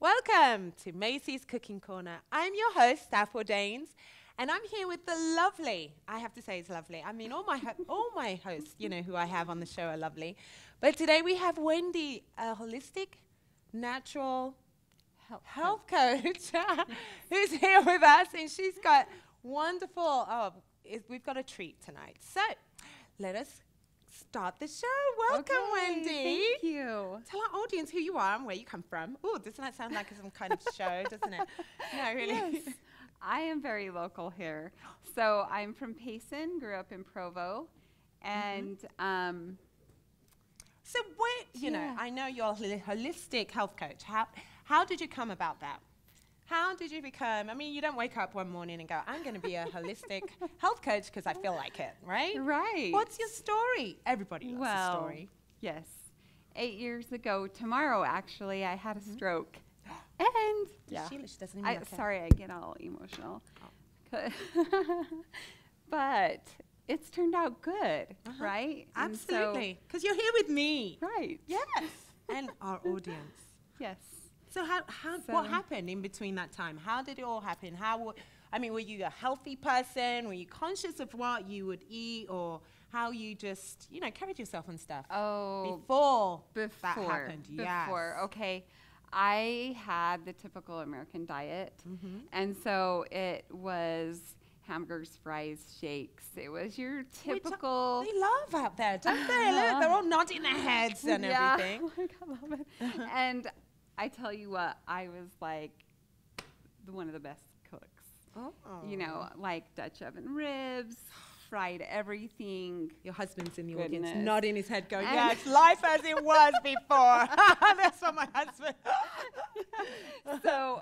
Welcome to Macey's Cooking Corner. I'm your host, Apple Danes, and I'm here with the lovely, I have to say it's lovely. I mean, all my hosts, who I have on the show are lovely. But today we have Wendy, a holistic, natural health coach, who's here with us, and she's got wonderful, we've got a treat tonight. So let us start the show. Welcome, Wendy. Thank you. Tell our audience who you are and where you come from. Oh, doesn't that sound like some kind of show, doesn't it? No, really. Yes. I am very local here. So I'm from Payson, grew up in Provo, and so I know you're a holistic health coach. How did you come about that? How did you become, you don't wake up one morning and go, I'm going to be a holistic health coach because I feel like it, right? Right. What's your story? Everybody loves a story. Yes. 8 years ago, tomorrow actually, I had a stroke. And She doesn't even sorry, I get all emotional. But it's turned out good, right? Absolutely. Because you're here with me. Right. Yes. And our audience. Yes. So what happened in between that time? How did it all happen? Were you a healthy person? Were you conscious of what you would eat, or how you just, carried yourself and stuff? Oh, before that happened. Before, okay. I had the typical American diet, and so it was hamburgers, fries, shakes. It was your typical. They love out there, don't they? Look, they're all nodding their heads and everything. Oh my God, I love it. And I tell you what, I was like one of the best cooks. Oh. Like Dutch oven ribs, fried everything. Your husband's in the audience, nodding his head, going, And yes, life as it was before. That's what my husband. So,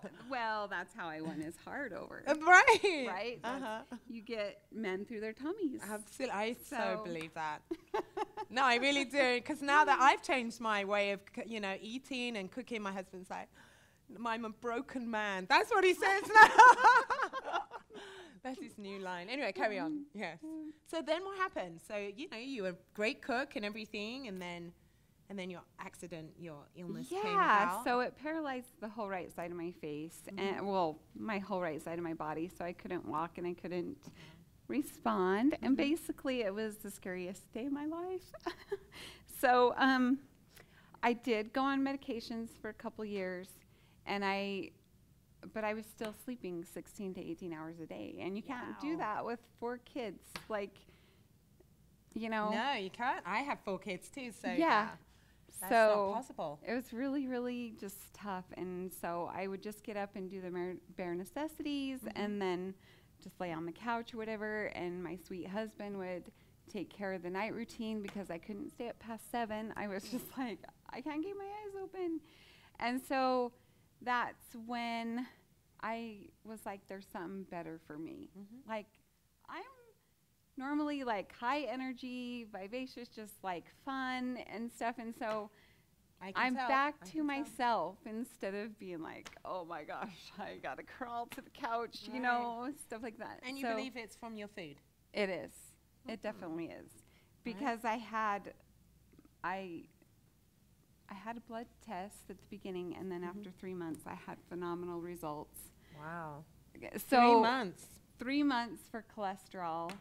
that's how I won his heart over. Right. Right? You get men through their tummies. Absolutely. I so believe that. No, I really do. Because now that I've changed my way of, eating and cooking, my husband's like, I'm a broken man. That's what he says now. That's his new line. Anyway, carry on. Yes. So then what happened? So, you were a great cook and everything, and then your accident, your illness came about. Yeah, so it paralyzed the whole right side of my face, and my whole right side of my body, so I couldn't walk and I couldn't respond, and basically it was the scariest day of my life. So I did go on medications for a couple years, but I was still sleeping 16 to 18 hours a day, and you can't do that with 4 kids, No, you can't. I have 4 kids too, so that's so not possible. It was really, really just tough, and so I would just get up and do the bare necessities, and then just lay on the couch or whatever, and my sweet husband would take care of the night routine because I couldn't stay up past 7. I was just like, I can't keep my eyes open. And so that's when I was like, there's something better for me. Like, I'm normally like high energy, vivacious, just like fun and stuff. And so I'm back to myself instead of being like, oh my gosh, I got to crawl to the couch, stuff like that. And you believe it's from your food? It is. It definitely is. Because I had a blood test at the beginning, and then after 3 months, I had phenomenal results. Wow. So 3 months. 3 months for cholesterol.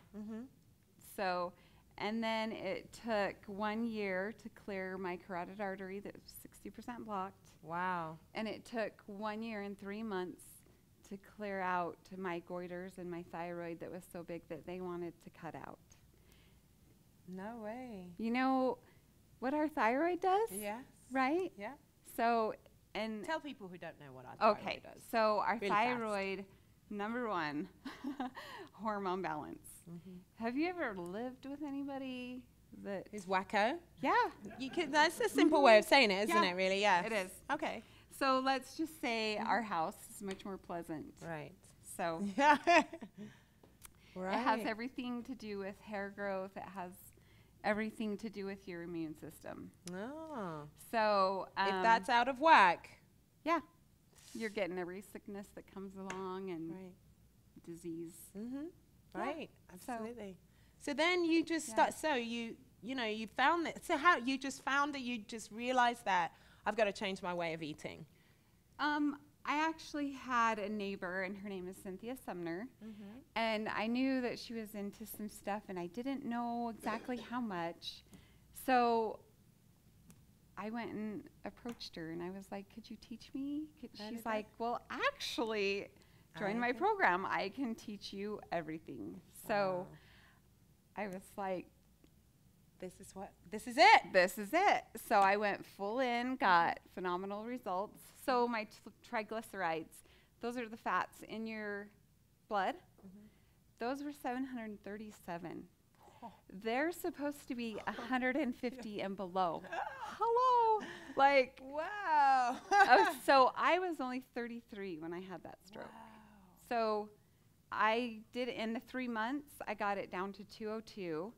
So, and then it took 1 year to clear my carotid artery that was 60% blocked. Wow. And it took 1 year and 3 months to clear out my goiters and my thyroid that was so big that they wanted to cut out. No way. You know what our thyroid does? Yes. Right? Yeah. So, and tell people who don't know what our thyroid does. So our really thyroid, number one, hormone balance. Have you ever lived with anybody that is wacko? Yeah. That's a simple way of saying it, isn't it, really? Yeah. It is. Okay. So let's just say our house is much more pleasant. Right. So right. It has everything to do with hair growth. It has everything to do with your immune system. Oh. So if that's out of whack. Yeah. You're getting every sickness that comes along and disease. Right. Absolutely. So then you just start, so you found that, so how, you just found that you just realized that I've got to change my way of eating. I actually had a neighbor, and her name is Cynthia Sumner, and I knew that she was into some stuff, and I didn't know exactly how much. So I went and approached her, and I was like, could you teach me? She's like, well, actually, join my program. I can teach you everything. So I was like, this is it. So I went full in, got phenomenal results. So my triglycerides, those are the fats in your blood. Those were 737. They're supposed to be 150 and below. Hello. Like, wow. So I was only 33 when I had that stroke. Wow. So I did it in the 3 months. I got it down to 202,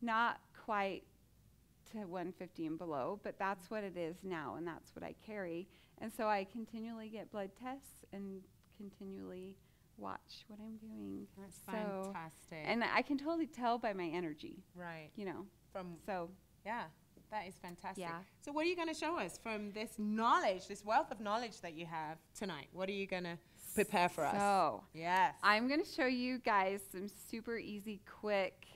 not quite to 150 and below, but that's what it is now, and that's what I carry. And so I continually get blood tests and continually watch what I'm doing. That's fantastic. And I can totally tell by my energy. Right. You know. Yeah, that is fantastic. Yeah. So what are you going to show us from this knowledge, this wealth of knowledge that you have tonight? What are you going to prepare for us? So, yes. I'm going to show you guys some super easy, quick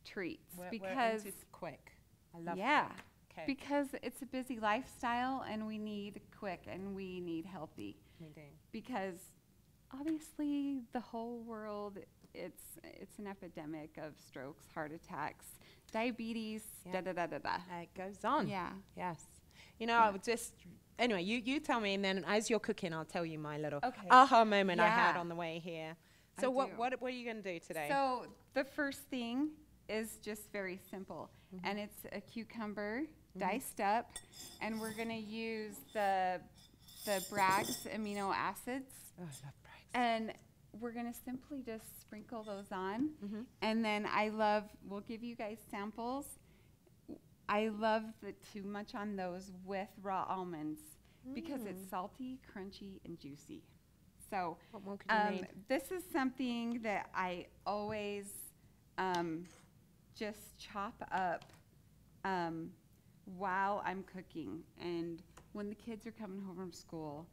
treats. Because it's quick. I love yeah. quick. Okay. Because it's a busy lifestyle, and we need quick, and we need healthy. We do. Because obviously the whole world, it's an epidemic of strokes, heart attacks, diabetes, It goes on. Yeah. Yes. You know, I would just, anyway, you tell me, and then as you're cooking, I'll tell you my little aha moment I had on the way here. So what are you going to do today? So the first thing is just very simple, and it's a cucumber diced up, and we're going to use the Bragg's amino acids. Oh, I love Bragg's. And we're going to simply just sprinkle those on. And then we'll give you guys samples. I love the too much on those with raw almonds because it's salty, crunchy, and juicy. So what more could you need? this is something that I always just chop up while I'm cooking and when the kids are coming home from school.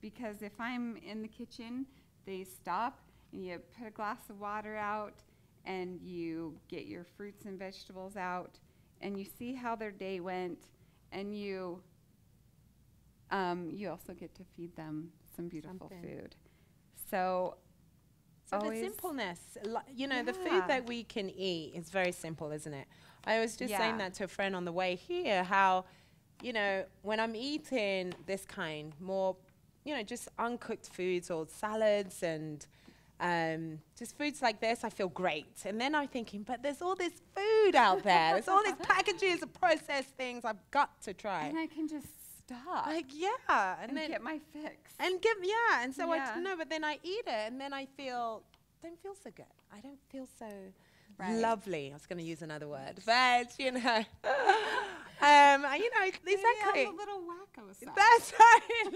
Because if I'm in the kitchen, they stop and you put a glass of water out and you get your fruits and vegetables out and you see how their day went, and you also get to feed them some beautiful food. So the simpleness, the food that we can eat is very simple, isn't it? I was just saying that to a friend on the way here, how, when I'm eating this kind, more, just uncooked foods or salads and just foods like this, I feel great. And then I'm thinking, but there's all this food out there. There's all these packages of processed things I've got to try. And I can just stop. And then get my fix. And so but then I eat it and then I don't feel so good. I don't feel so lovely. I was going to use another word, but exactly. I'm a little wacko. That's right.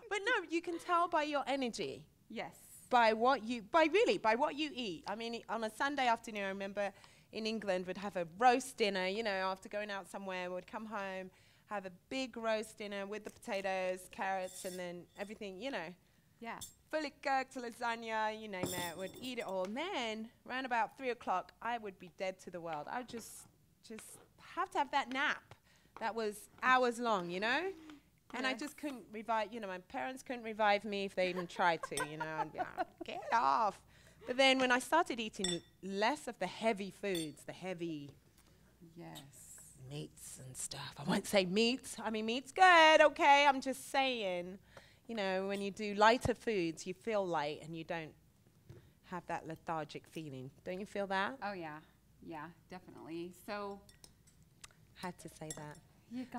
But no, you can tell by your energy. Yes. By what you eat. I mean, on a Sunday afternoon, I remember in England, we'd have a roast dinner, after going out somewhere, we'd come home, have a big roast dinner with the potatoes, carrots, and then everything, Yeah. fully cooked, lasagna, you name it, would eat it all. And then, around about 3 o'clock, I would be dead to the world. I would just have to have that nap. That was hours long, And I just couldn't revive, my parents couldn't revive me if they even tried to, I'd be like, get off. But then when I started eating less of the heavy foods, the heavy meats and stuff. I won't say meats. I mean, meat's good, okay? I'm just saying, when you do lighter foods, you feel light and you don't have that lethargic feeling. Don't you feel that? Oh, yeah. Yeah, definitely. So had to say that.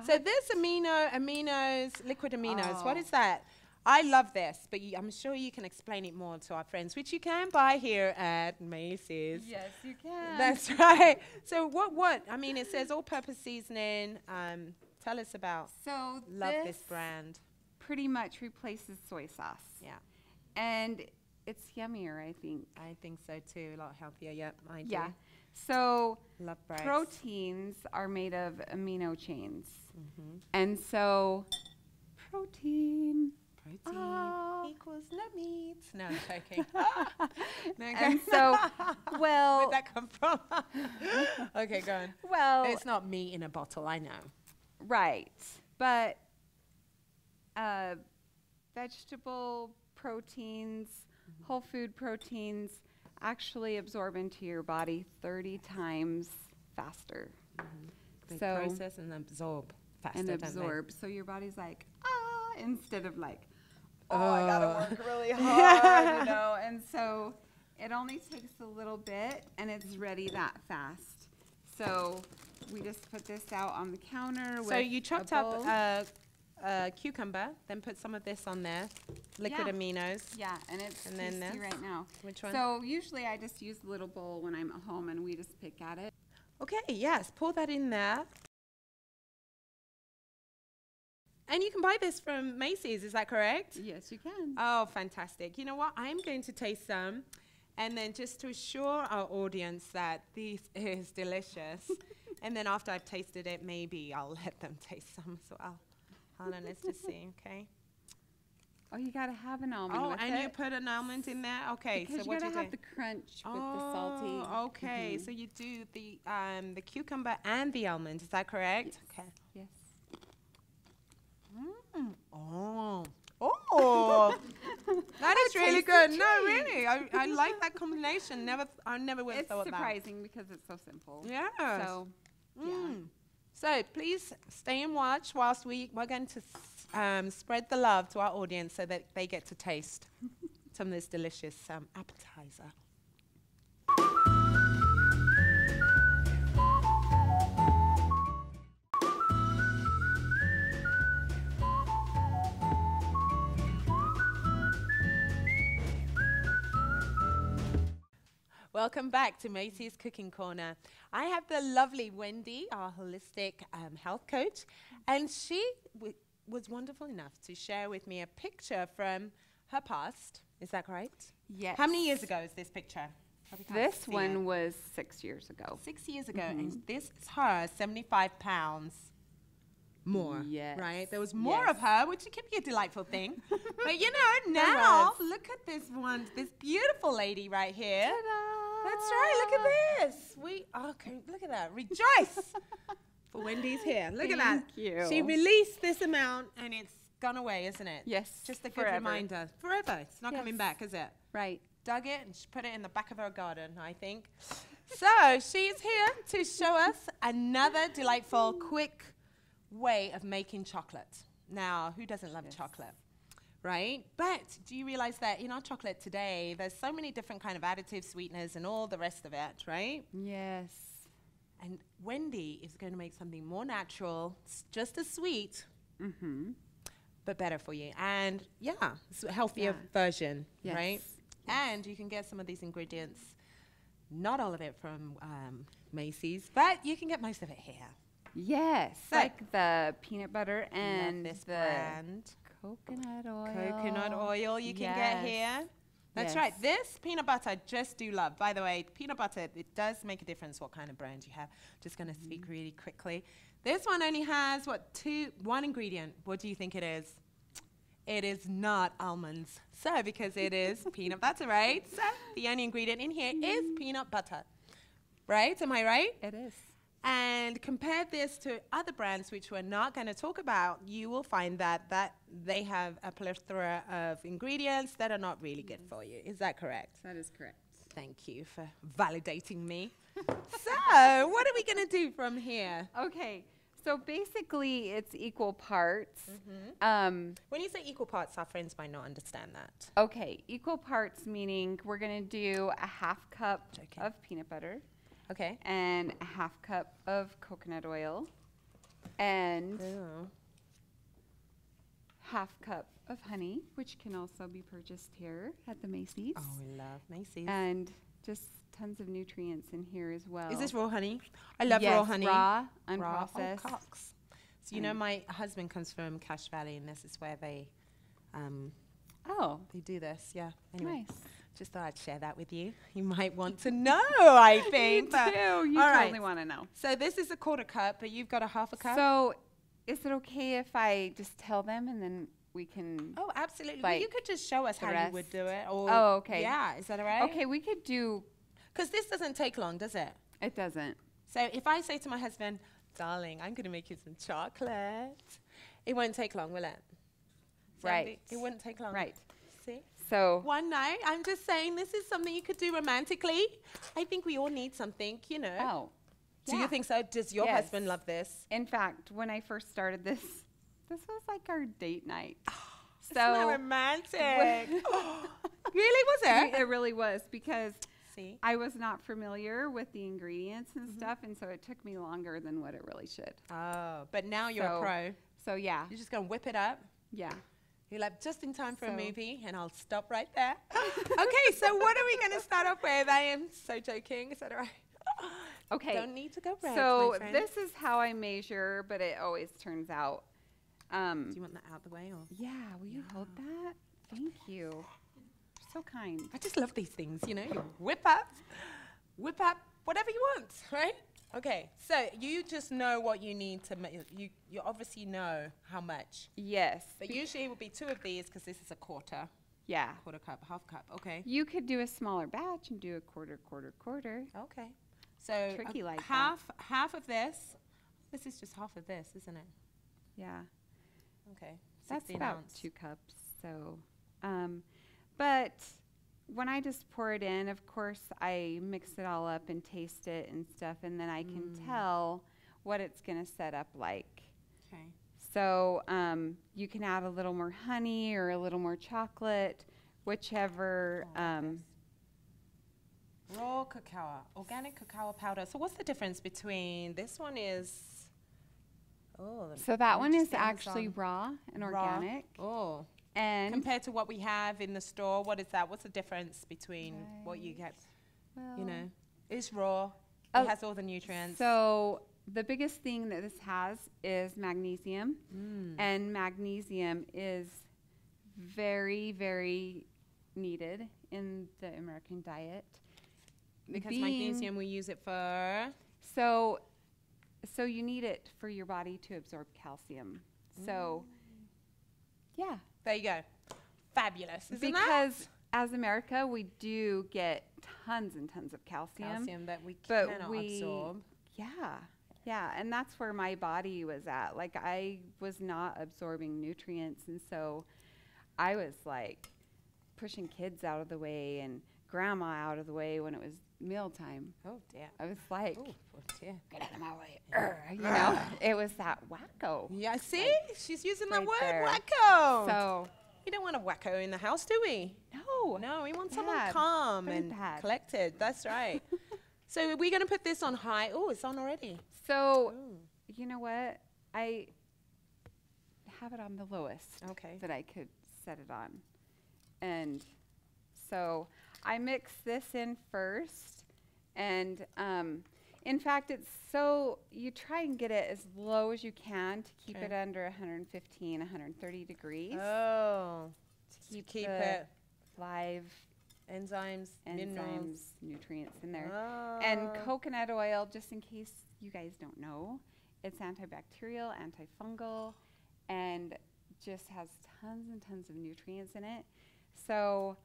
So this aminos, liquid aminos, what is that? I love this, but I'm sure you can explain it more to our friends, which you can buy here at Macey's. Yes, you can. That's right. So what? I mean, it says all-purpose seasoning. Tell us about. So love this brand. Pretty much replaces soy sauce. Yeah. And it's yummier, I think. I think so too. A lot healthier. Yep, I do. Yeah. So love breads. Proteins are made of amino chains. And so protein. Protein equals no meat. No, I'm joking. No, And so, well, where'd that come from? Okay, go on. well, It's not meat in a bottle, I know. right, but vegetable proteins, whole food proteins actually absorb into your body 30 times faster. They So process and absorb faster, and don't they? absorb. So your body's like, instead of like, I gotta work really hard, And so it only takes a little bit, and it's ready that fast. So we just put this out on the counter. So you chopped up a cucumber, then put some of this on there, liquid Yeah. aminos. Yeah, and it's And then tasty this? right now. Which one? So usually I just use a little bowl when I'm at home, and we just pick at it. Okay, yes, pour that in there. And you can buy this from Macey's, is that correct? Yes, you can. Oh, fantastic. You know what? I'm going to taste some. And then just to assure our audience that this is delicious. And then after I've tasted it, maybe I'll let them taste some as well. Hold on, let's just see, okay? Oh, you gotta have an almond. Oh, with and it. you put an almond in there? Okay, Because so what do you you gotta have do? the crunch with the salty. Oh, okay. So you do the cucumber and the almond, is that correct? Okay. Yes. Oh. Oh. That is really good. No, really. I like that combination. I never would have It's thought that. surprising because it's so simple. Yeah. So, So please stay and watch whilst we're going to spread the love to our audience so that they get to taste some of this delicious appetizer. Welcome back to Macey's Cooking Corner. I have the lovely Wendy, our holistic health coach, and she was wonderful enough to share with me a picture from her past. Is that correct? yes. How many years ago is this picture? Probably can't This see one it. was 6 years ago. 6 years ago, and this is her 75 pounds more. Yes. Right? There was more Yes. of her, which can be a delightful thing. But you know, now was. look at this one, this beautiful lady right here. Ta-da! That's right. Look at this. Okay. Look at that. Rejoice for Wendy's here. Look at that. Thank you. She released this amount, and it's gone away, isn't it? Yes. Just a good forever. reminder. Forever. It's not coming Yes. back, is it? Right. Dug it and she put it in the back of her garden, I think. So she's here to show us another delightful, quick way of making chocolate. Now, who doesn't love chocolate? Right? But do you realize that in our chocolate today, there's so many different kind of additives, sweeteners, and all the rest of it, right? Yes. And Wendy is going to make something more natural, just as sweet, but better for you. And yeah, it's a healthier version, Yes. right? And you can get some of these ingredients, not all of it from Macey's, but you can get most of it here. Yes. So- Like the peanut butter Love and this the brand. coconut oil. Coconut oil you can get Yes. here. That's Yes. right. This peanut butter I just do love. By the way, peanut butter, it does make a difference what kind of brand you have. Just going to speak really quickly. This one only has, one ingredient. What do you think it is? It is not almonds. So, because it is peanut butter, right? So, the only ingredient in here is peanut butter. Right? Am I right? It is. And compare this to other brands which we're not going to talk about, you will find that they have a plethora of ingredients that are not really good for you. Is that correct? That is correct. Thank you for validating me. So, what are we going to do from here? Okay. So basically, it's equal parts. When you say equal parts, our friends might not understand that. Okay, equal parts meaning we're going to do a half cup Okay. of peanut butter Okay. and a half cup of coconut oil and half cup of honey, which can also be purchased here at the Macey's. Oh, we love Macey's. And just tons of nutrients in here as well. Is this raw honey? I love Yes, raw honey. raw, Raw. unprocessed. Oh, Cox. So, you know, my husband comes from Cache Valley, and this is where they do this. Yeah. Anyway. Nice. Just thought I'd share that with you. You might want to know, I think. You but- do. You all right. totally want to know. So this is a quarter cup, but you've got a half a cup? So is it okay if I just tell them and then we can? Oh, absolutely. Well, Like, you could just show us the how you rest? would do it. Or Oh, okay. Yeah, is that all right? Okay, we could do. Because this doesn't take long, does it? It doesn't. So if I say to my husband, darling, I'm going to make you some chocolate, it won't take long, will it? Right. It wouldn't take long. Right. See? So. One night, I'm just saying this is something you could do romantically. I think we all need something, you know. Oh. Do yeah. you think so? Does your Yes. husband love this? In fact, when I first started this was like our date night. Isn't that romantic? Really, was it? It really was, because See? I was not familiar with the ingredients and stuff, and so it took me longer than what it really should. Oh, but now you're a So- pro. So yeah, You're just going to whip it up. yeah. You're like, just in time for a So- movie, and I'll stop right there. Okay, so what are we going to start off with? I am so joking. Is that all right? Okay. Don't need to go red, So my friend. this is how I measure, but it always turns out. Do you want that out the way? Or? Yeah, will you hold that? Thank you. You're so kind. I just love these things, you know. You whip up whatever you want, right? Okay, so you just know what you need to make. You obviously know how much. Yes. But usually it would be 2 of these because this is a quarter Yeah. cup, half cup. Okay. You could do a smaller batch and do a quarter. Okay. So Tricky like that. half of this. This is just half of this, isn't it? Yeah. Okay. That's 16 about ounce. 2 cups. So, but when I just pour it in, of course, I mix it all up and taste it and stuff, and then I can tell what it's going to set up like. Okay. So you can add a little more honey or a little more chocolate, whichever. Raw cacao, organic cacao powder. So what's the difference between this one is? Oh, So that one is just actually Amazon. raw and Raw. organic. Oh. And Compared to what we have in the store, what is that? What's the difference between what you get? You know, it's raw. Oh, It has all the nutrients. so the biggest thing that this has is magnesium, and magnesium is very, very needed in the American diet. because Being- magnesium, we use it for. So you need it for your body to absorb calcium. So, yeah. There you go. Fabulous. Isn't Because as America, we do get tons and tons of that? calcium. Calcium that we but cannot we- absorb. Yeah. Yeah. And that's where my body was at. Like, I was not absorbing nutrients. And so I was like pushing kids out of the way and grandma out of the way when it was mealtime. Oh dear. I was like, Oh dear. get out of my way. You know, it was that wacko. Yeah. See, she's using that right word, there. wacko. So, We don't want a wacko in the house, do we? no. No, we want someone Bad. calm Very and bad. collected. That's right. So are we going to put this on high? Oh, it's on already. So, Ooh. you know what? I have it on the lowest Okay. that I could set it on. And so I mix this in first. And in fact, it's so you try and get it as low as you can to keep Okay. it under 115, 130 degrees. Oh, to keep the it live enzymes, minerals. enzymes, nutrients in there. Oh. And coconut oil, just in case you guys don't know, it's antibacterial, antifungal, and just has tons and tons of nutrients in it. So,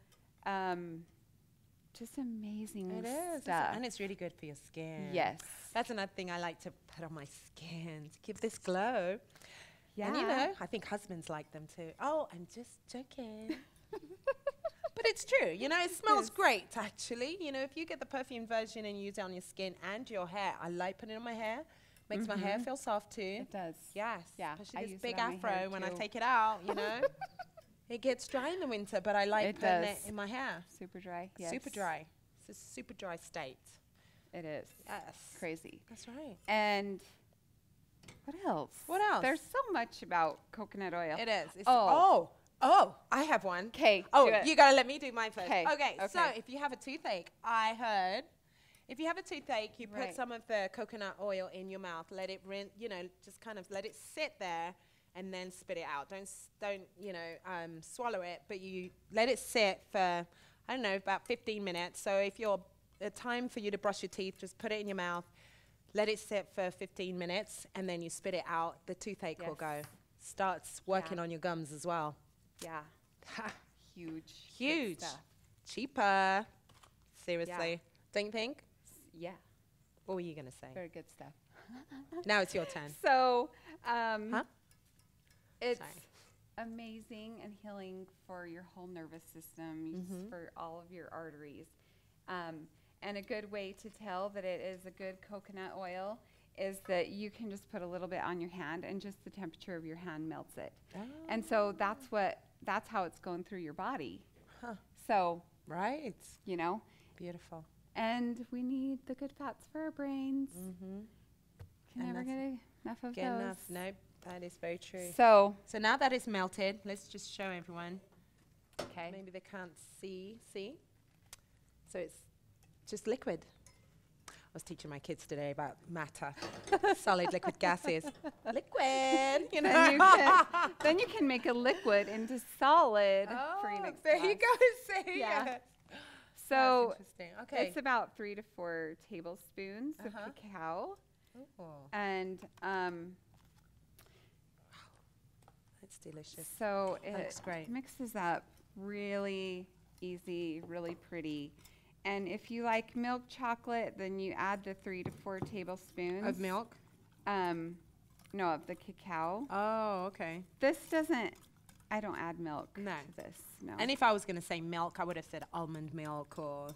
just amazing It is, stuff. and it's really good for your skin. Yes. That's another thing I like to put on my skin to give this glow. Yeah. And you know, I think husbands like them too. Oh, I'm just joking. But it's true. You know, it smells is. great, actually. You know, if you get the perfume version and use it on your skin and your hair, I like putting it on my hair. Makes my hair feel soft too. It does. Yes. Yeah, I Especially this use it big on my hair afro when I too. take it out, you know. It gets dry in the winter, but I like It putting it does. in my hair. Super dry. Yes. Super dry. It's a super dry state. It is. Yes. Crazy. That's right. And what else? What else? There's so much about coconut oil. It is. It's Oh. I have one. Okay. Oh, do it. you gotta let me do mine first. 'Kay, Okay. So okay. if you have a toothache, I heard, if you have a toothache, you put Right. some of the coconut oil in your mouth, let it rinse, you know, just kind of let it sit there, and then spit it out. Don't you know swallow it, but you let it sit for about 15 minutes. So if you're time for you to brush your teeth, just put it in your mouth. let it sit for 15 minutes, and then you spit it out. The toothache will go. Starts working on your gums as well. Yeah. Huge. Huge. Cheaper. Seriously. Yeah. Don't you think? Yeah. What were you going to say? Very good stuff. Now it's your turn. So, it's Sorry. amazing and healing for your whole nervous system, for all of your arteries. And a good way to tell that it is a good coconut oil is that you can just put a little bit on your hand, and just the temperature of your hand melts it. Oh. And so that's how it's going through your body. Huh. So, right. you know. Beautiful. And we need the good fats for our brains. Can never get enough of those. Nope, that is very true. So now that it's melted, let's just show everyone. Okay. Maybe they can't see. So it's just liquid. I was teaching my kids today about matter, solid, liquid, gases. Liquid, you know. Then you can make a liquid into solid. There you go. See? Yeah. So that's interesting. Okay. It's about 3 to 4 tablespoons of cacao. Oh. And it's delicious. So looks great. Mixes up really easy, really pretty. And if you like milk chocolate, then you add the 3 to 4 tablespoons of milk. No, of the cacao. Oh, okay. I don't add milk to this. No. And if I was going to say milk, I would have said almond milk or,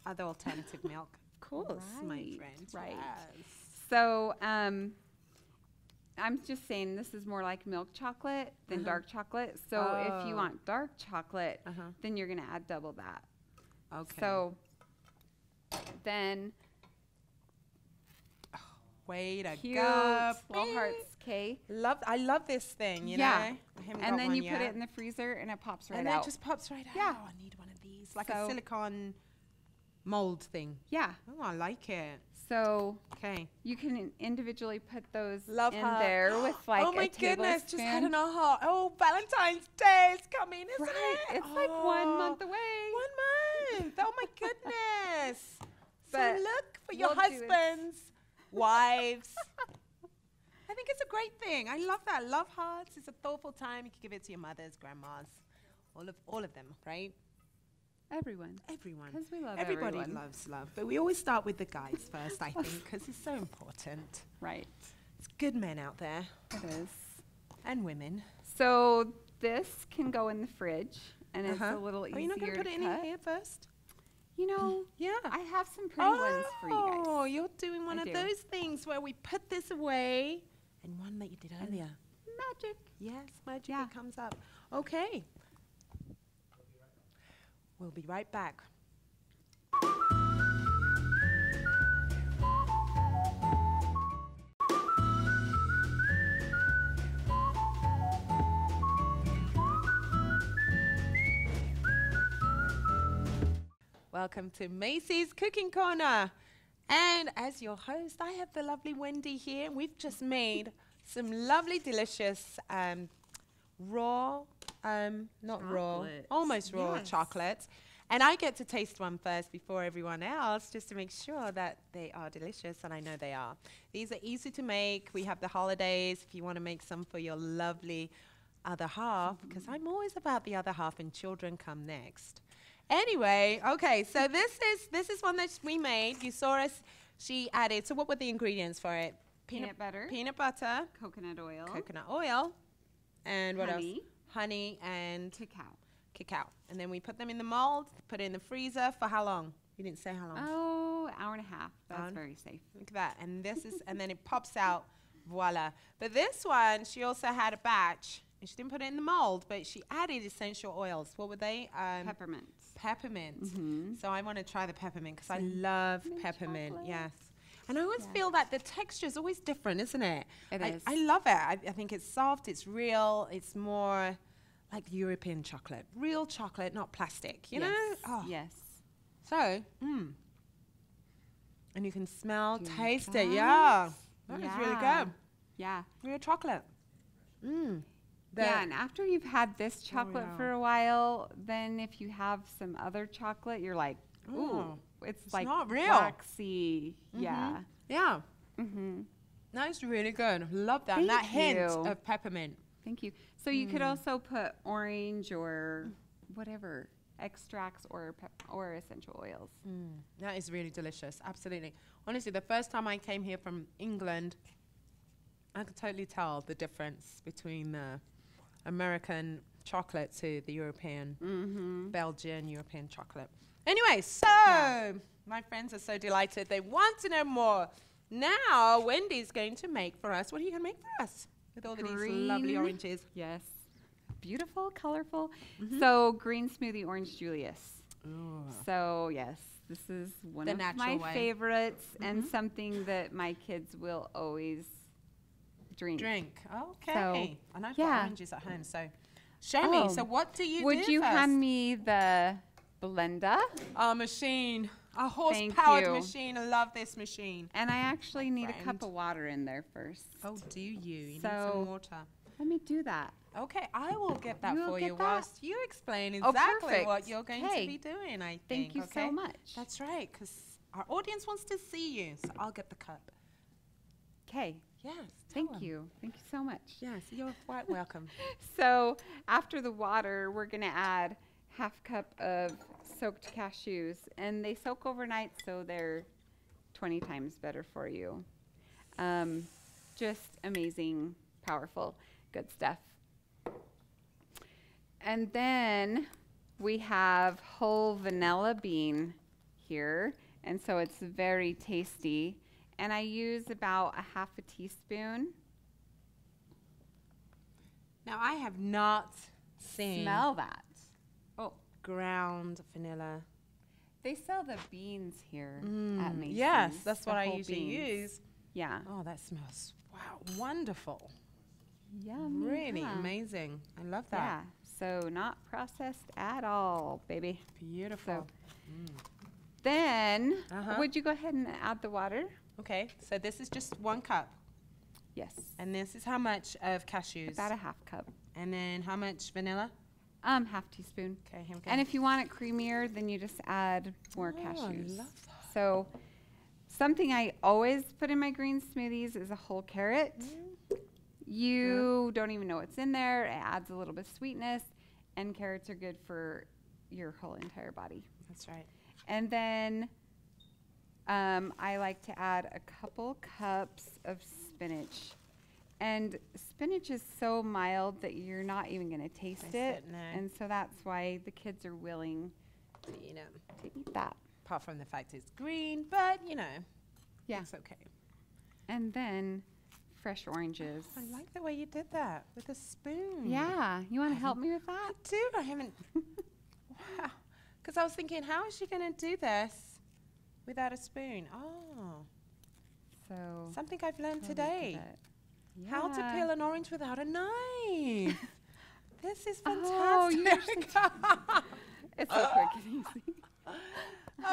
other alternative milk. Of course, my friend. Right. Yes. So, I'm just saying this is more like milk chocolate than dark chocolate. So if you want dark chocolate, then you're going to add double that. Okay. So then way to cute go. Little hearts, okay? I love this thing, you know? I haven't and got then one you yet. put it in the freezer and it pops right and out. it just pops right out. Yeah. I need one of these. Like a silicone mold thing. Yeah. Oh, I like it. So okay, you can individually put those Love in heart. there with like oh my a goodness, tablespoon. just had an aha. Oh, Valentine's Day is coming, isn't it? It's like 1 month away. 1 month. Oh my goodness. So But look for your we'll do it. husbands, wives. I think it's a great thing. I love that. Love hearts. It's a thoughtful time. You can give it to your mothers, grandmas, all of them, right? Everyone. Everyone. Because we love Everybody everyone. loves love. But we always start with the guys first, I think, because it's so important. Right. It's good men out there. It is. And women. So this can go in the fridge, and it's a little easier Are you not going to put it in cut. here first? You know, Yeah. I have some pretty ones for you guys. Oh, you're doing one I of do. those things where we put this away, and one that you did earlier. Magic. Yes, magic. Yeah. It comes up. Okay. We'll be right back. Welcome to Macey's Cooking Corner. And as your host, I have the lovely Wendy here. We've just made some lovely, delicious raw, not raw, almost raw chocolates. And I get to taste one first before everyone else, just to make sure that they are delicious, and I know they are. These are easy to make. We have the holidays if you want to make some for your lovely other half, because I'm always about the other half, and children come next. Anyway, okay, so this is one that we made. You saw us. She added. So what were the ingredients for it? Peanut butter. Peanut butter. Coconut Oil. And what else? Honey. Honey and Cacao. And then we put them in the mold, put it in the freezer for how long? You didn't say how long. Oh, hour and a half. That's very safe. Look at that. And this is, and then it pops out. Voila. But this one, she also had a batch. And she didn't put it in the mold, but she added essential oils. What were they? Peppermint. Peppermint. So I want to try the peppermint because I love peppermint. chocolate. Yes. And I always feel that the texture is always different, isn't it? It is. I love it. I think it's soft, it's real, it's more like European chocolate. Real chocolate, not plastic, you know? Oh. Yes. So, and you can smell, Do you taste like it. Yeah. that? That is really Yeah. good. Yeah. Real chocolate. Yeah, and after you've had this chocolate for a while, then if you have some other chocolate, you're like, ooh, it's like not real. waxy. Yeah. Yeah. Mm-hmm. That is really good. Love that. Thank That hint you. of peppermint. Thank you. So you could also put orange or whatever extracts or essential oils. That is really delicious. Absolutely. Honestly, the first time I came here from England, I could totally tell the difference between the American chocolate to the European, Belgian European chocolate. Anyway, so my friends are so delighted. They want to know more. Now, Wendy's going to make for us. What are you going to make for us with all of these lovely oranges? Yes. Beautiful, colorful. So green smoothie orange Julius. Ooh. So yes, this is one The of natural my way. favorites and something that my kids will always drink. Okay. So, and I've yeah. got oranges at home, so show me. So what do you do Would you first? hand me the blender? Our machine. A Thank horse-powered you. machine. I love this machine. And I actually need a friend. cup of water in there first. Oh, do you? You need So- some water. Let me do that. Okay, I will get that You'll for get you that? whilst you explain Oh, exactly perfect. what you're going Hey, to be doing, I think. Thank you okay? so much. That's right, because our audience wants to see you, so I'll get the cup. Okay. Yes, Thank tell 'em. you. Thank you so much. Yes, you're quite welcome. So after the water, we're going to add half cup of soaked cashews. And they soak overnight, so they're 20 times better for you. Just amazing, powerful, good stuff. And then we have whole vanilla bean here. And so it's very tasty. And I use about a half a teaspoon. Now, I have not seen Smell that. ground vanilla. They sell the beans here at Macey's. Yes, that's the what I whole usually beans. use. Yeah. Oh, that smells, wow, wonderful. Yummy. Really huh? amazing. I love that. Yeah. So not processed at all, baby. Beautiful. Then, Uh-huh. would you go ahead and add the water? Okay, so this is just 1 cup. Yes. And this is how much of cashews? About a half cup. And then how much vanilla? Half teaspoon. Okay, here we go. And if you want it creamier, then you just add more Oh, cashews. I love that. So something I always put in my green smoothies is a whole carrot. You don't even know what's in there. It adds a little bit of sweetness, and carrots are good for your whole entire body. That's right. And then I like to add a couple cups of spinach. And spinach is so mild that you're not even going to taste it. No. And so that's why the kids are willing You know, to eat that. apart from the fact it's green, but you know, Yeah. it's okay. And then fresh oranges. I like the way you did that with a spoon. Yeah. You want to help me with that? I do. I haven't. Wow. Because I was thinking, how is she going to do this without a spoon? Oh, So something I've learned look at today. that. How to Yeah. peel an orange without a knife. This is Oh, you fantastic. It's so quick and easy.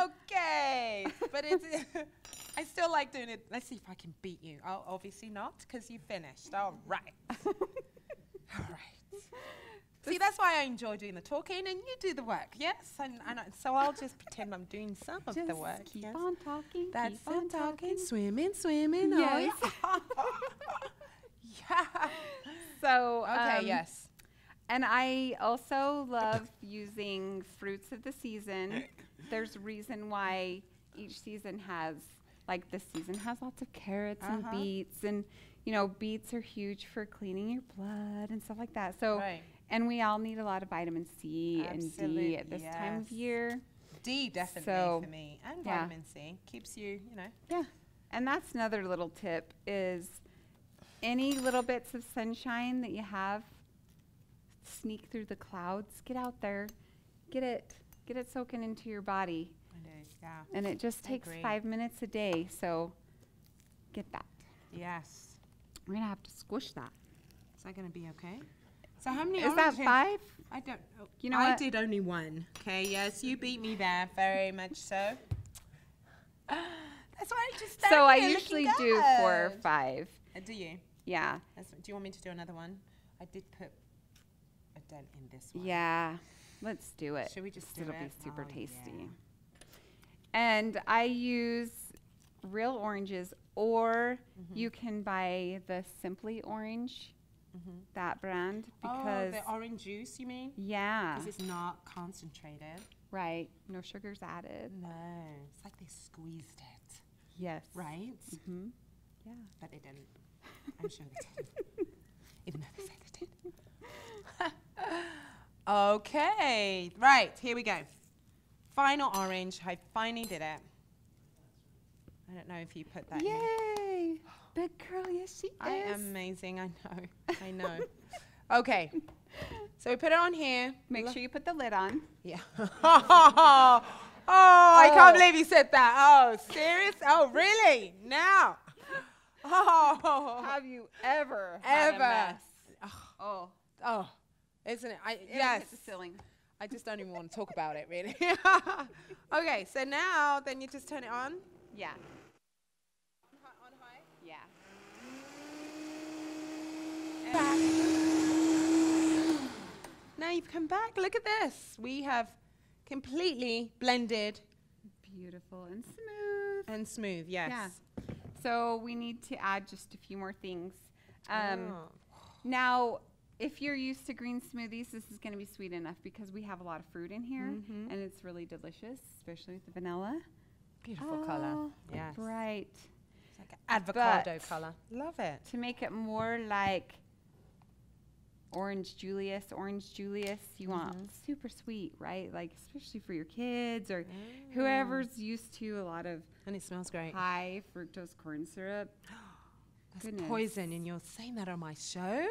Okay, but it's. I still like doing it. Let's see if I can beat you. Oh, obviously not, because you finished. All right. All right. See, that's why I enjoy doing the talking and you do the work. Yes, and so I'll just pretend I'm doing some of the Just work. keep yes. on talking. That's keep on it, talking, talking. swimming. Yes. Oh, yeah. yeah. So Okay. Yes. And I also love using fruits of the season. There's a reason why each season has, like this season has lots of carrots and beets. And, you know, beets are huge for cleaning your blood and stuff like that. So, Right. and we all need a lot of vitamin C and D at this time of yes. year. D definitely So, for me, and yeah. vitamin C keeps you, you know. Yeah. And that's another little tip is any little bits of sunshine that you have, sneak through the clouds, get out there, get it soaking into your body. It is, yeah. And it just I takes agree. 5 minutes a day, so get that. Yes. We're gonna have to squish that. Is that going to be okay? So how many Is that oranges- 5? I don't know. You know I what? did only 1. Okay, yes, you beat me there, very much so. That's why I just stand So I here usually looking do 4 or good. 5. Do you? Yeah. Do you want me to do another one? I did put a dent in this one. Yeah. Let's do it. Should we just do It'll it? be super Oh, tasty. yeah. And I use real oranges, or you can buy the Simply Orange, that brand, because the orange juice, you mean? yeah, Because it's not concentrated. right, no sugars added. No, it's like they squeezed it, Yes. right? Yeah. But they didn't. I'm sure they didn't. Even though they said they did. Okay, right, here we go. Final orange. I finally did it. I don't know if you put that in. Yay! Big girl, yes she is. I am amazing, I know. I know. Okay, so we put it on here. Make sure you put the lid on. Yeah. Oh, I can't believe you said that. Oh, serious? Oh, really? Now? Oh. Have you ever Ever. had a mess? Oh. Oh, isn't it? It Yes. hit the ceiling. I just don't even want to talk about it, really. Okay, so now, then you just turn it on. Yeah. On high. Yeah. Back. Now you've come back. Look at this. We have completely blended Beautiful and smooth. and smooth. Yes. Yeah. So we need to add just a few more things. Oh. Now, if you're used to green smoothies, this is going to be sweet enough because we have a lot of fruit in here, and it's really delicious, especially with the vanilla. Beautiful color. Oh, Yes. Bright. It's like an avocado But- color. Love it. To make it more like Orange Julius, you want super sweet, right? Like, especially for your kids or whoever's used to a lot of And it smells great. high fructose corn syrup. That's Goodness. poison, and you're saying that on my show?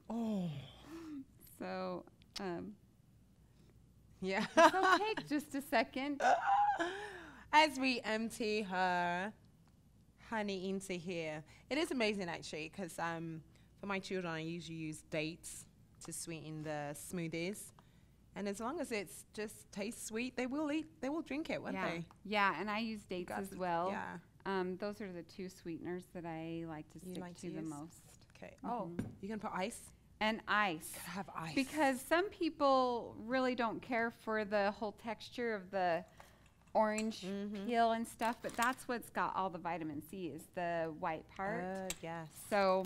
Oh. So, Yeah. it'll take just a second. As we empty her honey into here. It is amazing, actually, because for my children, I usually use dates to sweeten the smoothies. And as long as it's just tastes sweet, they will drink it, won't Yeah. they? Yeah, and I use dates as well. Yeah. Those are the two sweeteners that I like to You stick like to to the use? most. Okay. Oh, you're going to put ice? And ice. Gotta have ice. Because some people really don't care for the whole texture of the orange peel and stuff, but that's what's got all the vitamin C is the white part. Yes. So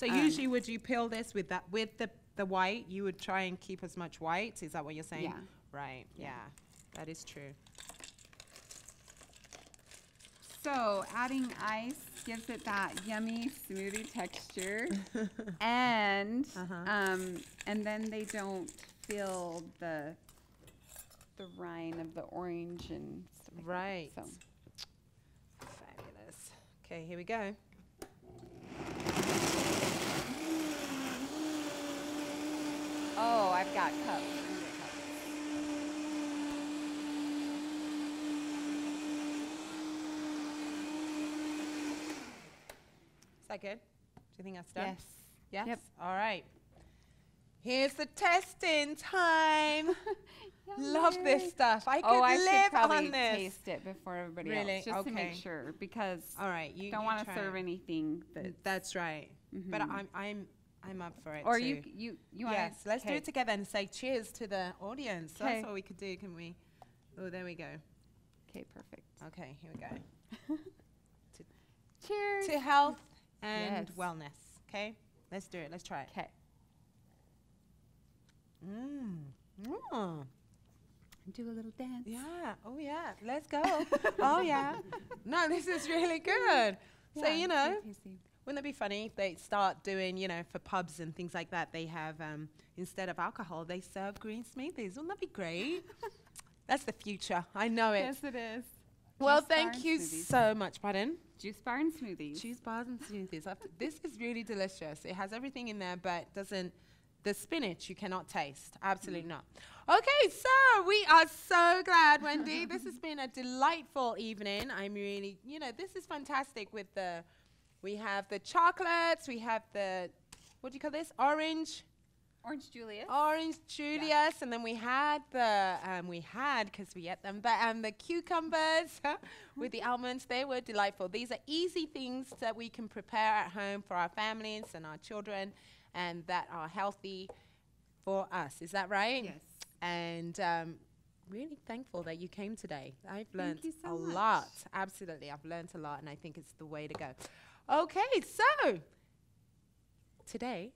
Usually would you peel this with the white? You would try and keep as much white? Is that what you're saying? Yeah. Right. Yeah. That is true. So adding ice gives it that yummy smoothie texture, and then they don't feel the rind of the orange and stuff like Right. that. So Fabulous. Okay, here we go. oh, I've got cups. Is that good? Do you think that's done? Yes. Yes? Yep. All right. Here's the testing time. Love this stuff. I could I should live probably on this. taste it before everybody Really? else, just to make Okay. sure, because All right. You don't want to try serve it. anything that. That's right. But I'm up for it Or too. you want. Yes, let's do it together and say cheers to the audience. So Okay. that's what we could do, can we? Oh, there we go. Okay, perfect. Okay, here we go. Cheers. To health and Yes. wellness. Okay, let's do it. Let's try it. Okay. Do a little dance. Yeah. Oh, yeah. Let's go. Oh, yeah. No, this is really good. So, Yeah, very tasty. wouldn't it be funny if they start doing, for pubs and things like that, they have, instead of alcohol, they serve green smoothies. Wouldn't that be great? That's the future. I know it. Yes, it is. Well, Juice bar thank and you smoothies. so much. Pardon? Juice bar and smoothies. Cheese bars and smoothies. This is really delicious. It has everything in there, but the spinach you cannot taste. Absolutely not. Okay, so we are so glad, Wendy. This has been a delightful evening. I'm really, this is fantastic with we have the chocolates, we have what do you call this? Orange Julius, and then we had because we ate them, but the cucumbers with the almonds. They were delightful. These are easy things that we can prepare at home for our families and our children, and that are healthy for us. Is that right? Yes. And really thankful that you came today. I've learned you so a much. lot. Absolutely. I've learned a lot, and I think it's the way to go. Okay, so today,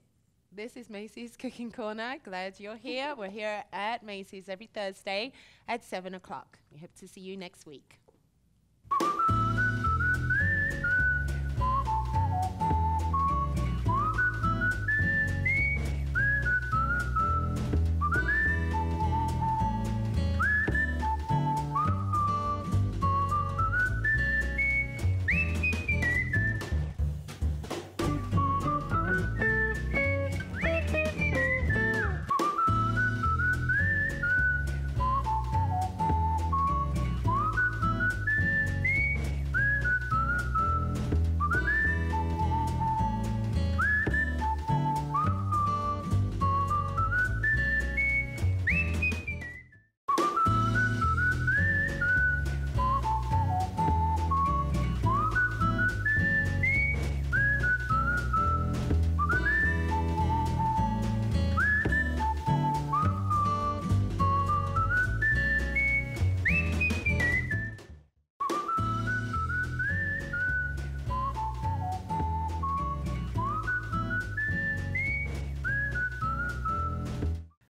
this is Macey's Cooking Corner. Glad you're here. We're here at Macey's every Thursday at 7 o'clock. We hope to see you next week.